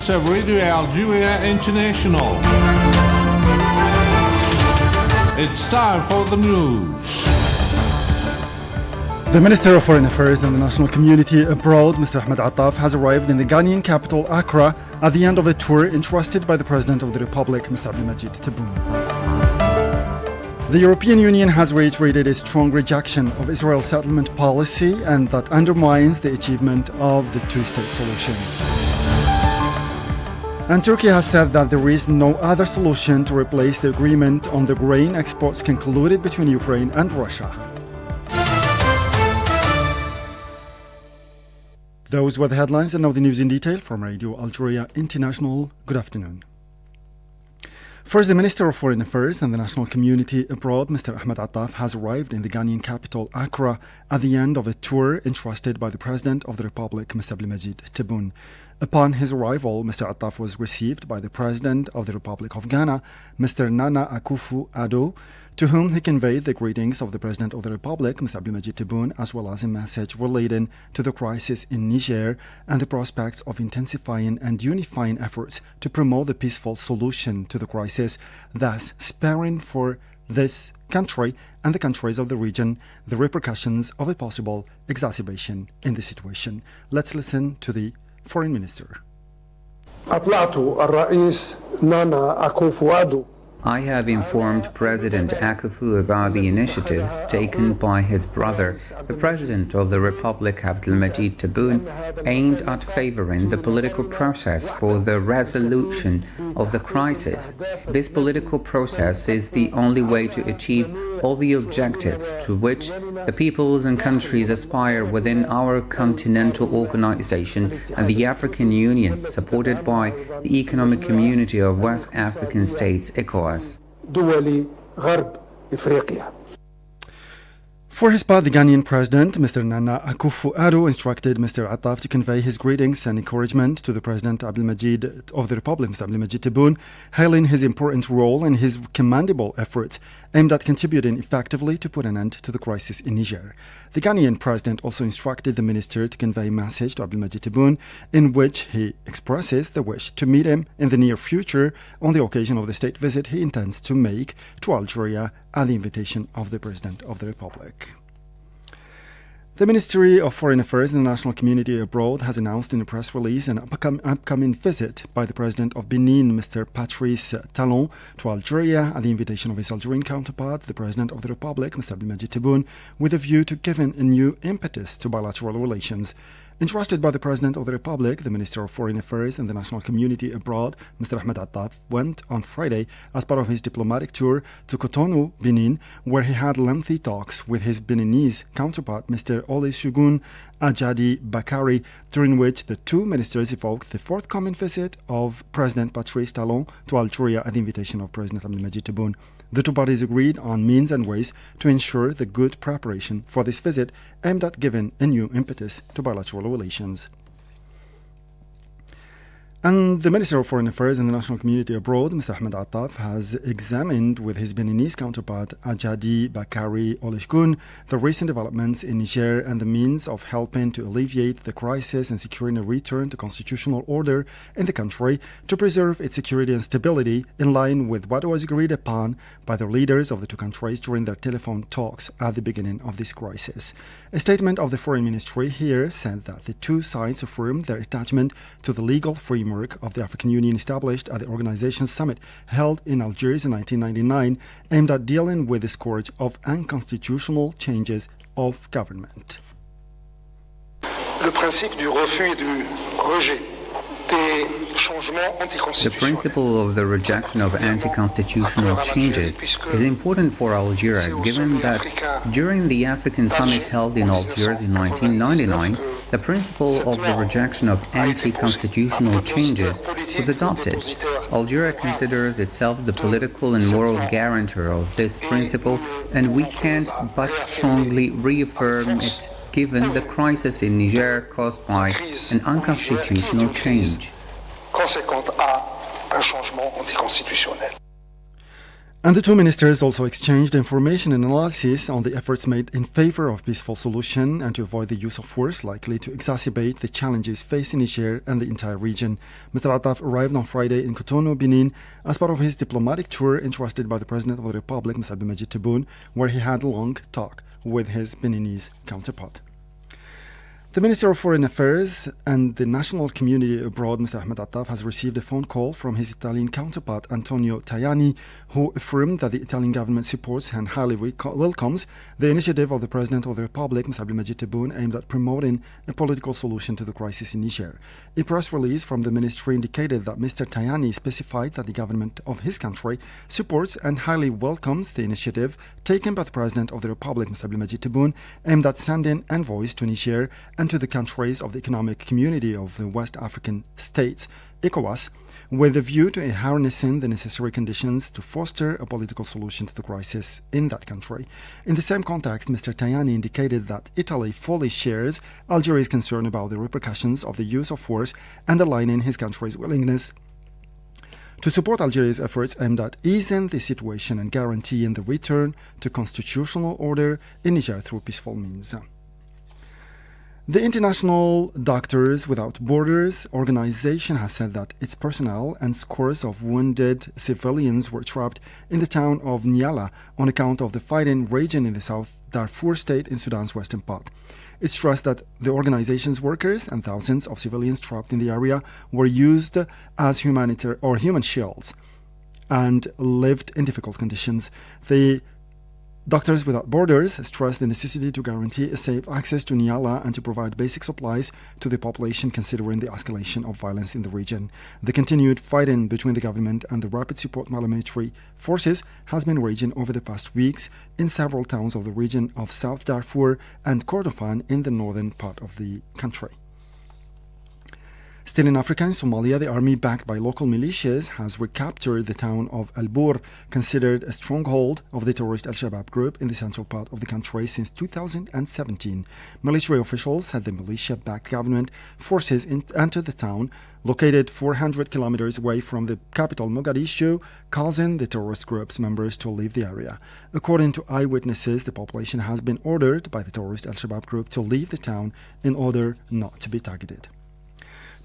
Radio Algeria International. It's time for the news. The Minister of Foreign Affairs and the National Community Abroad, Mr. Ahmed Attaf, has arrived in the Ghanaian capital, Accra, at the end of a tour entrusted by the President of the Republic, Mr. Abdelmajid Tebboune. The European Union has reiterated its strong rejection of Israel's settlement policy and that undermines the achievement of the two-state solution. And Turkey has said that there is no other solution to replace the agreement on the grain exports concluded between Ukraine and Russia. Those were the headlines, and now the news in detail from Radio Algeria International. Good afternoon. First, the Minister of Foreign Affairs and the National Community Abroad, Mr. Ahmed Attaf, has arrived in the Ghanaian capital, Accra, at the end of a tour entrusted by the President of the Republic, Mr. Abdelmajid Tebboune. Upon his arrival, Mr. Attaf was received by the President of the Republic of Ghana, Mr. Nana Akufo-Addo, to whom he conveyed the greetings of the President of the Republic, Mr. Abdelmajid Tebboune, as well as a message relating to the crisis in Niger and the prospects of intensifying and unifying efforts to promote the peaceful solution to the crisis, thus sparing for this country and the countries of the region the repercussions of a possible exacerbation in the situation. Let's listen to the Foreign Minister. I have informed President Akufo about the initiatives taken by his brother, the President of the Republic, Abdelmajid Tebboune, aimed at favoring the political process for the resolution of the crisis. This political process is the only way to achieve all the objectives to which the peoples and countries aspire within our continental organization and the African Union, supported by the Economic Community of West African States, ECOWAS. For his part, the Ghanaian President, Mr. Nana Akufo-Addo, instructed Mr. Attaf to convey his greetings and encouragement to the President Abdelmajid of the Republic, Mr. Abdelmajid Tebboune, hailing his important role and his commendable efforts aimed at contributing effectively to put an end to the crisis in Niger. The Ghanaian President also instructed the Minister to convey a message to Abdelmajid Tebboune in which he expresses the wish to meet him in the near future on the occasion of the state visit he intends to make to Algeria at the invitation of the President of the Republic. The Ministry of Foreign Affairs and the National Community Abroad has announced in a press release an upcoming visit by the President of Benin, Mr. Patrice Talon, to Algeria at the invitation of his Algerian counterpart, the President of the Republic, Mr. Abdelmajid Tebboune, with a view to giving a new impetus to bilateral relations. Entrusted by the President of the Republic, the Minister of Foreign Affairs and the National Community Abroad, Mr. Ahmed Attaf, went on Friday as part of his diplomatic tour to Cotonou, Benin, where he had lengthy talks with his Beninese counterpart, Mr. Olusegun Ajadi Bakari, during which the two ministers evoked the forthcoming visit of President Patrice Talon to Algeria at the invitation of President Abdelmajid Tebboune. The two parties agreed on means and ways to ensure the good preparation for this visit aimed at giving a new impetus to bilateral relations. And the Minister of Foreign Affairs and the National Community Abroad, Mr. Ahmed Attaf, has examined with his Beninese counterpart, Ajadi Bakari Olusegun, the recent developments in Niger and the means of helping to alleviate the crisis and securing a return to constitutional order in the country to preserve its security and stability in line with what was agreed upon by the leaders of the two countries during their telephone talks at the beginning of this crisis. A statement of the Foreign Ministry here said that the two sides affirmed their attachment to the legal framework of the African Union established at the organization's summit held in Algiers in 1999, aimed at dealing with the scourge of unconstitutional changes of government. Le principe du refus et du rejet The principle of the rejection of anti-constitutional changes is important for Algeria, given that during the African summit held in Algiers in 1999, the principle of the rejection of anti-constitutional changes was adopted. Algeria considers itself the political and moral guarantor of this principle, and we can't but strongly reaffirm it given the crisis in Niger caused by an unconstitutional change. And the two ministers also exchanged information and analysis on the efforts made in favor of peaceful solution and to avoid the use of force likely to exacerbate the challenges facing Niger and the entire region. Mr. Attaf arrived on Friday in Cotonou, Benin, as part of his diplomatic tour entrusted by the President of the Republic, Mr. Abdelmadjid Tebboune, where he had a long talk with his Beninese counterpart. The Minister of Foreign Affairs and the national community abroad, Mr. Ahmed Attaf, has received a phone call from his Italian counterpart, Antonio Tajani, who affirmed that the Italian government supports and highly welcomes the initiative of the President of the Republic, Mr. Abdelmadjid Tebboune, aimed at promoting a political solution to the crisis in Niger. A press release from the ministry indicated that Mr. Tajani specified that the government of his country supports and highly welcomes the initiative taken by the President of the Republic, Mr. Abdelmadjid Tebboune, aimed at sending envoys to Niger and to the countries of the Economic Community of the West African States, ECOWAS, with a view to harnessing the necessary conditions to foster a political solution to the crisis in that country. In the same context, Mr. Tajani indicated that Italy fully shares Algeria's concern about the repercussions of the use of force, underlining his country's willingness to support Algeria's efforts aimed at easing the situation and guaranteeing the return to constitutional order in Niger through peaceful means. The International Doctors Without Borders organization has said that its personnel and scores of wounded civilians were trapped in the town of Niala on account of the fighting raging in the South Darfur state in Sudan's western part. It stressed that the organization's workers and thousands of civilians trapped in the area were used as human shields and lived in difficult conditions. The Doctors Without Borders stressed the necessity to guarantee a safe access to Niala and to provide basic supplies to the population considering the escalation of violence in the region. The continued fighting between the government and the Rapid Support paramilitary forces has been raging over the past weeks in several towns of the region of South Darfur and Kordofan in the northern part of the country. Still in Africa, in Somalia, the army backed by local militias has recaptured the town of Al Bur, considered a stronghold of the terrorist Al-Shabaab group in the central part of the country since 2017. Military officials said the militia-backed government forces entered the town, located 400 kilometers away from the capital Mogadishu, causing the terrorist group's members to leave the area. According to eyewitnesses, the population has been ordered by the terrorist Al-Shabaab group to leave the town in order not to be targeted.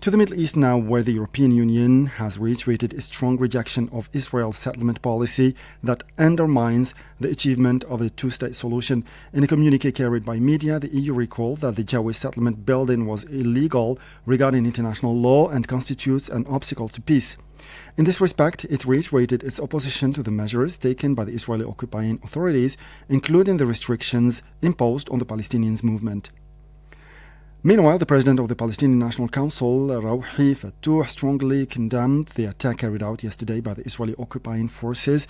To the Middle East now, where the European Union has reiterated a strong rejection of Israel's settlement policy that undermines the achievement of the two-state solution. In a communique carried by media, the EU recalled that the Jewish settlement building was illegal regarding international law and constitutes an obstacle to peace. In this respect, it reiterated its opposition to the measures taken by the Israeli occupying authorities, including the restrictions imposed on the Palestinians' movement. Meanwhile, the president of the Palestinian National Council, Rawhi Fattouh, strongly condemned the attack carried out yesterday by the Israeli occupying forces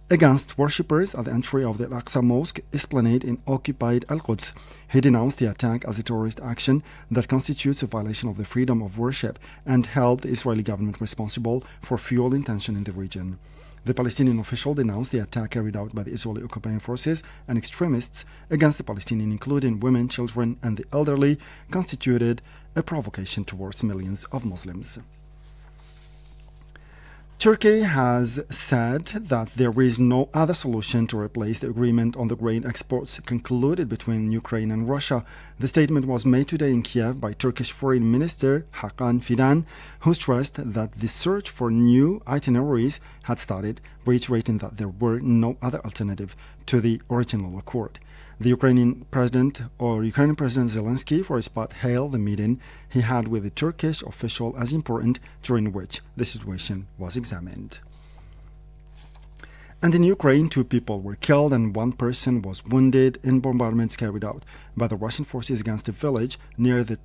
against worshippers at the entry of the Al-Aqsa Mosque esplanade in occupied Al-Quds. He denounced the attack as a terrorist action that constitutes a violation of the freedom of worship and held the Israeli government responsible for fueling tension in the region. The Palestinian official denounced the attack carried out by the Israeli occupying forces and extremists against the Palestinians, including women, children, and the elderly, constituted a provocation towards millions of Muslims. Turkey has said that there is no other solution to replace the agreement on the grain exports concluded between Ukraine and Russia. The statement was made today in Kiev by Turkish Foreign Minister Hakan Fidan, who stressed that the search for new itineraries had started, reiterating that there were no other alternative to the original accord. The Ukrainian President Zelensky, for his part, hailed the meeting he had with the Turkish official as important, during which the situation was examined. And in Ukraine, 2 people were killed and 1 person was wounded in bombardments carried out by the Russian forces against a village near the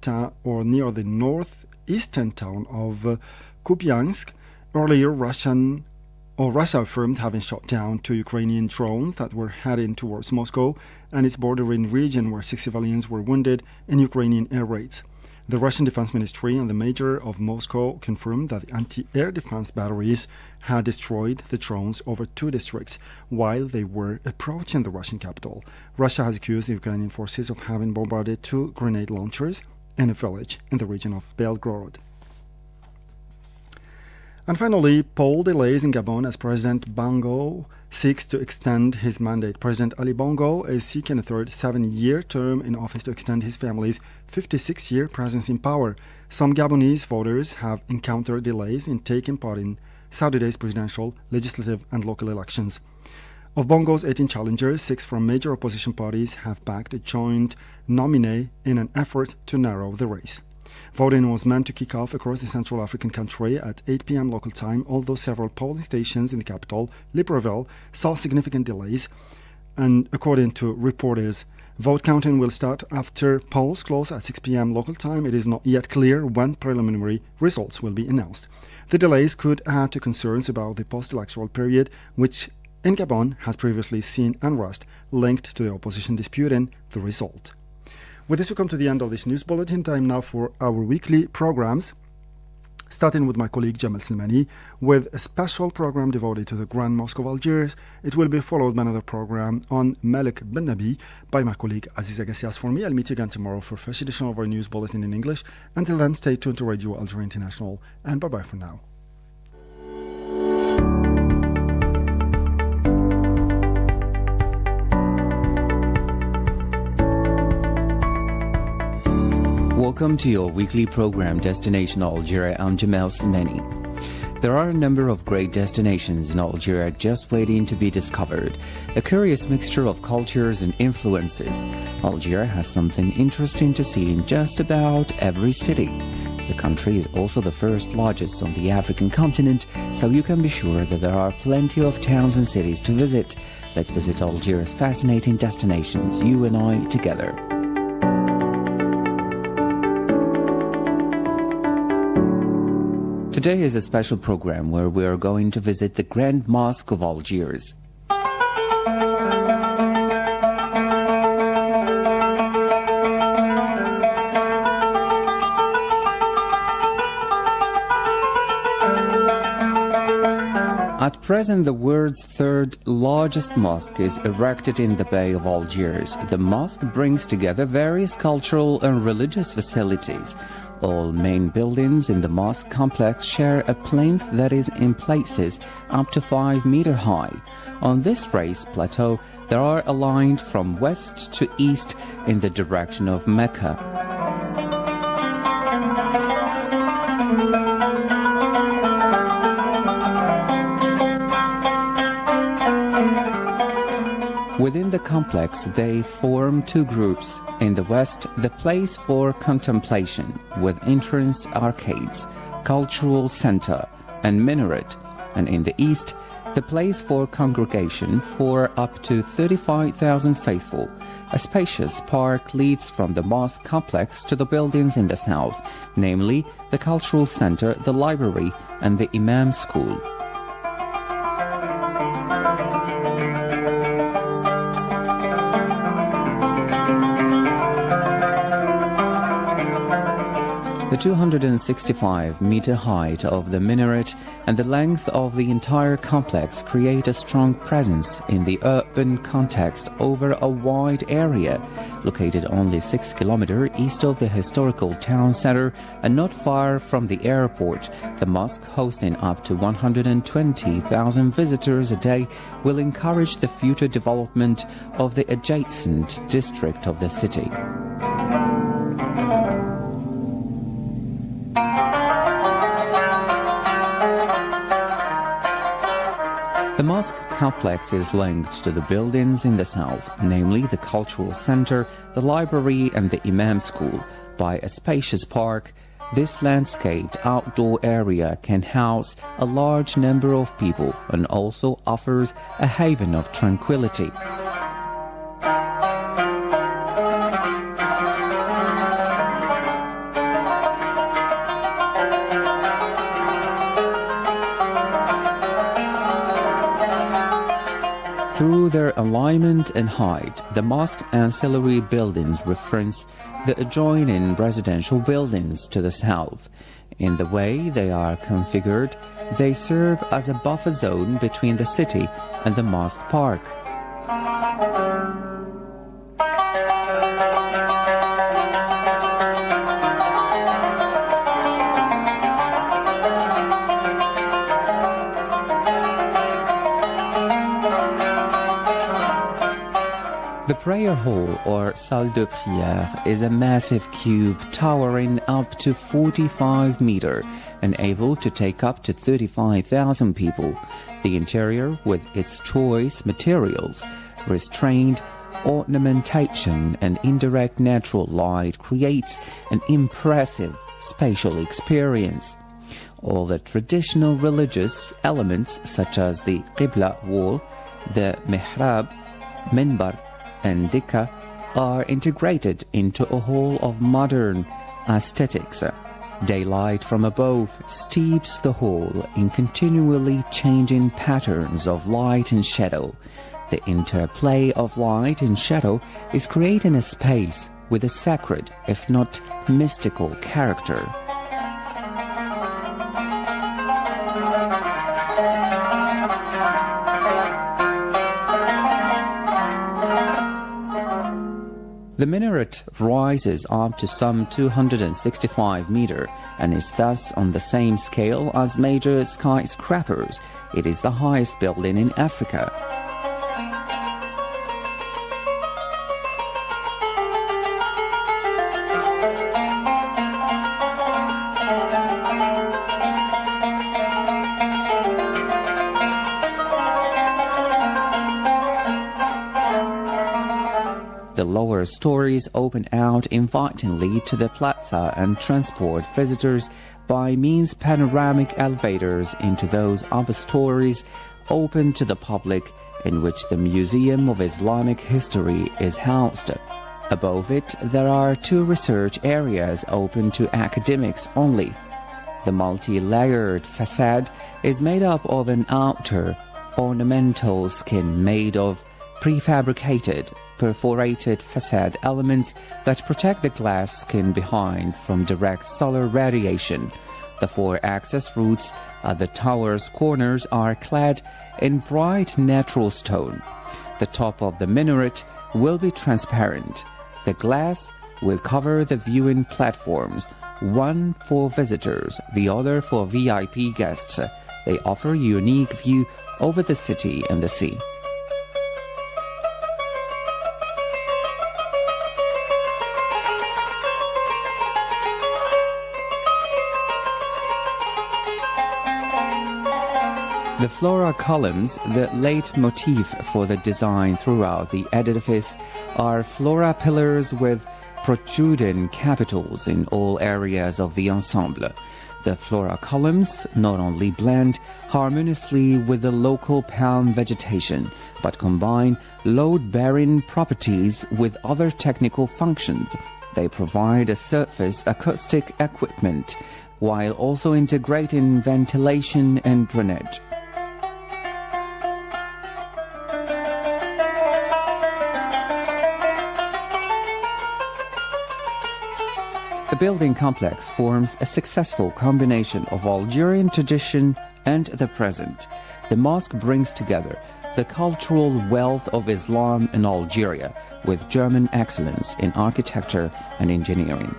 northeastern town of Kupiansk. Earlier, Russia affirmed having shot down 2 Ukrainian drones that were heading towards Moscow and its bordering region, where 6 civilians were wounded in Ukrainian air raids. The Russian Defense Ministry and the mayor of Moscow confirmed that the anti-air defense batteries had destroyed the drones over 2 districts while they were approaching the Russian capital. Russia has accused the Ukrainian forces of having bombarded 2 grenade launchers in a village in the region of Belgorod. And finally, poll delays in Gabon as President Bongo seeks to extend his mandate. President Ali Bongo is seeking a third 7-year term in office to extend his family's 56-year presence in power. Some Gabonese voters have encountered delays in taking part in Saturday's presidential, legislative, and local elections. Of Bongo's 18 challengers, 6 from major opposition parties have backed a joint nominee in an effort to narrow the race. Voting was meant to kick off across the Central African country at 8 p.m. local time, although several polling stations in the capital, Libreville, saw significant delays. And according to reporters, vote counting will start after polls close at 6 p.m. local time. It is not yet clear when preliminary results will be announced. The delays could add to concerns about the post-electoral period, which in Gabon has previously seen unrest linked to the opposition disputing the result. With this, we come to the end of this news bulletin. Time now for our weekly programs, starting with my colleague Jamal Silmani with a special program devoted to the Grand Mosque of Algiers. It will be followed by another program on Malik Ben Nabi by my colleague Aziza Gassias. For me, I'll meet you again tomorrow for a fresh edition of our news bulletin in English. Until then, stay tuned to Radio Algeria International, and bye-bye for now. Welcome to your weekly program, Destination Algeria. I'm Jamal Semeni. There are a number of great destinations in Algeria just waiting to be discovered, a curious mixture of cultures and influences. Algeria has something interesting to see in just about every city. The country is also the first largest on the African continent, so you can be sure that there are plenty of towns and cities to visit. Let's visit Algeria's fascinating destinations, you and I together. Today is a special program where we are going to visit the Grand Mosque of Algiers. At present, the world's third largest mosque is erected in the Bay of Algiers. The mosque brings together various cultural and religious facilities. All main buildings in the mosque complex share a plinth that is in places up to 5 meters high. On this raised plateau, they are aligned from west to east in the direction of Mecca. Within the complex, they form two groups. In the west, the place for contemplation, with entrance arcades, cultural center, and minaret, and in the east, the place for congregation for up to 35,000 faithful. A spacious park leads from the mosque complex to the buildings in the south, namely the cultural center, the library, and the Imam School. The 265-meter height of the minaret and the length of the entire complex create a strong presence in the urban context over a wide area. Located only 6 kilometers east of the historical town center and not far from the airport, the mosque, hosting up to 120,000 visitors a day, will encourage the future development of the adjacent district of the city. The mosque complex is linked to the buildings in the south, namely the cultural center, the library, and the Imam School, by a spacious park. This landscaped outdoor area can house a large number of people and also offers a haven of tranquility. Through their alignment and height, the mosque ancillary buildings reference the adjoining residential buildings to the south. In the way they are configured, they serve as a buffer zone between the city and the mosque park. The prayer hall, or salle de prière, is a massive cube towering up to 45 meters and able to take up to 35,000 people. The interior, with its choice materials, restrained ornamentation and indirect natural light, creates an impressive spatial experience. All the traditional religious elements such as the Qibla wall, the Mihrab, Minbar and Dikka are integrated into a whole of modern aesthetics. Daylight from above steeps the hall in continually changing patterns of light and shadow. The interplay of light and shadow is creating a space with a sacred, if not mystical, character. The minaret rises up to some 265 meters and is thus on the same scale as major skyscrapers. It is the highest building in Africa. The lower stories open out invitingly to the plaza and transport visitors by means panoramic elevators into those upper stories open to the public, in which the Museum of Islamic History is housed. Above it, there are two research areas open to academics only. The multi-layered facade is made up of an outer ornamental skin made of prefabricated, perforated facade elements that protect the glass skin behind from direct solar radiation. The four access routes at the tower's corners are clad in bright natural stone. The top of the minaret will be transparent. The glass will cover the viewing platforms, one for visitors, the other for VIP guests. They offer a unique view over the city and the sea. The flora columns, the leitmotif for the design throughout the edifice, are flora pillars with protruding capitals in all areas of the ensemble. The flora columns not only blend harmoniously with the local palm vegetation, but combine load-bearing properties with other technical functions. They provide a surface acoustic equipment, while also integrating ventilation and drainage. The building complex forms a successful combination of Algerian tradition and the present. The mosque brings together the cultural wealth of Islam in Algeria with German excellence in architecture and engineering.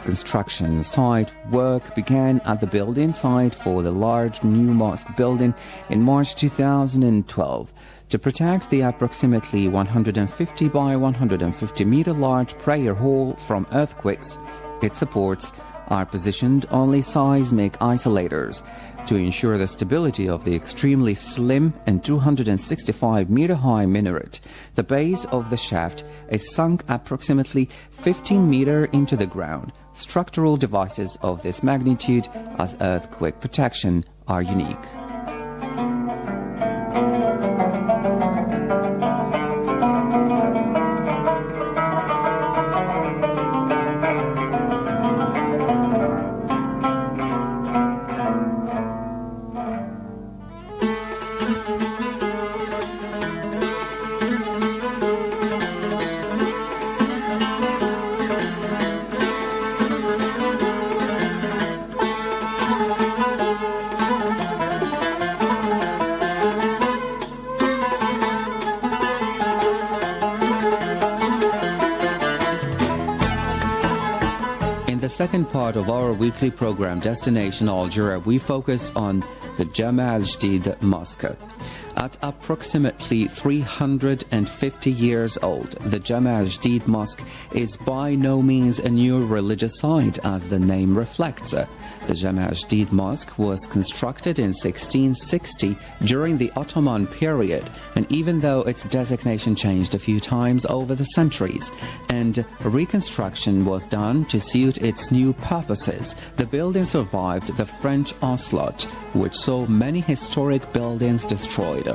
Construction site work began at the building site for the large new mosque building in March 2012. To protect the approximately 150 by 150 meter large prayer hall from earthquakes, its supports are positioned only seismic isolators. To ensure the stability of the extremely slim and 265 meter high minaret, the base of the shaft is sunk approximately 15 meters into the ground. Structural devices of this magnitude as earthquake protection are unique. Second part of our weekly program, Destination Algeria, we focus on the Jamal Jdid Mosque. At approximately 350 years old, the Jama' Jadid Mosque is by no means a new religious site, as the name reflects. The Jama' Jadid Mosque was constructed in 1660 during the Ottoman period, and even though its designation changed a few times over the centuries, and reconstruction was done to suit its new purposes, the building survived the French onslaught, which saw many historic buildings destroyed.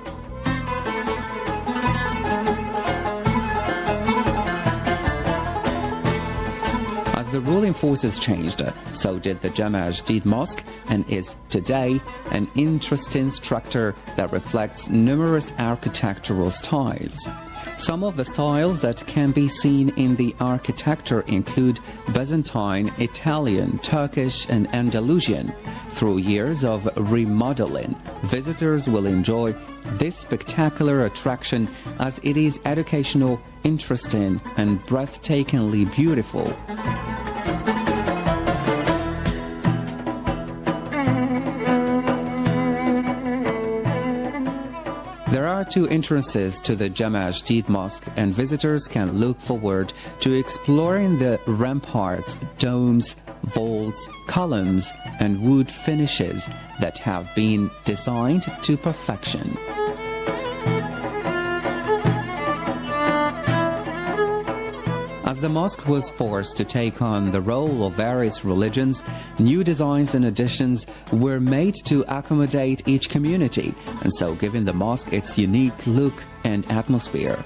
As the ruling forces changed, so did the Jama' Jadid Mosque, and is today an interesting structure that reflects numerous architectural styles. Some of the styles that can be seen in the architecture include Byzantine, Italian, Turkish, and Andalusian. Through years of remodeling, visitors will enjoy this spectacular attraction as it is educational, interesting, and breathtakingly beautiful. There are two entrances to the Jama' Jadid Mosque, and visitors can look forward to exploring the ramparts, domes, vaults, columns, and wood finishes that have been designed to perfection. As the mosque was forced to take on the role of various religions, new designs and additions were made to accommodate each community, and so giving the mosque its unique look and atmosphere.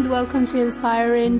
Welcome to Inspiring